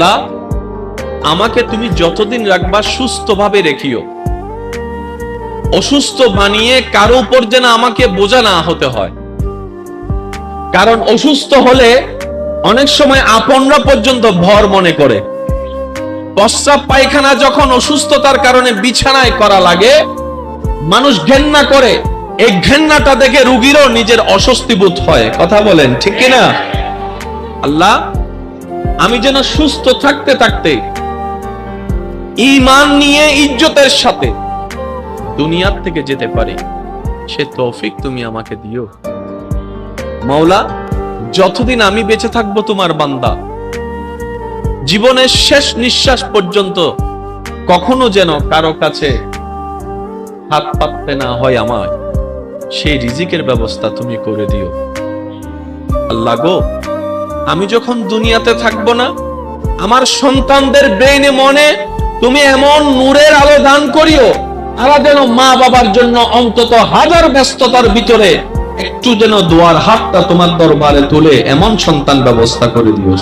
আল্লাহ, আমাকে তুমি যতদিন রাখবা সুস্থভাবে রেখিও, অসুস্থ বানিয়ে কারো উপর যেন আমাকে বোঝা না হতে হয়। কারণ অসুস্থ হলে অনেক সময় আপনরা পর্যন্ত ভর মনে করে। প্রস্রাব পায়খানা যখন অসুস্থতার কারণে বিছানায় করা লাগে, মানুষ ঘেন্না করে। এই ঘেন্নাটা দেখে রোগীরও নিজের অস্বস্তি বোধ হয়। কথা বলেন ঠিক কিনা? আল্লাহ, আমি যেন সুস্থ থাকতে থাকতে ঈমান নিয়ে ইজ্জতের সাথে দুনিয়ার থেকে যেতে পারি, সে তৌফিক তুমি আমাকে দিও। মাওলা, যতদিন আমি বেঁচে থাকবো তোমার বান্দা, জীবনের শেষ নিঃশ্বাস পর্যন্ত কখনো যেন কারো কাছে হাত পাততে না হয় আমায়, সেই রিজিকের ব্যবস্থা তুমি করে দিও। আল্লাহ গো, আমি যখন দুনিয়াতে থাকবো না, আমার সন্তানদের ব্রেইনে মনে তুমি এমন নূরের আলো দান করিও, তারা যেন মা বাবার জন্য অন্তত হাজার ব্যস্ততার ভিতরে একটু যেন দোয়ার হাতটা তোমার দরবারে তুলে এমন সন্তান ব্যবস্থা করে দিও।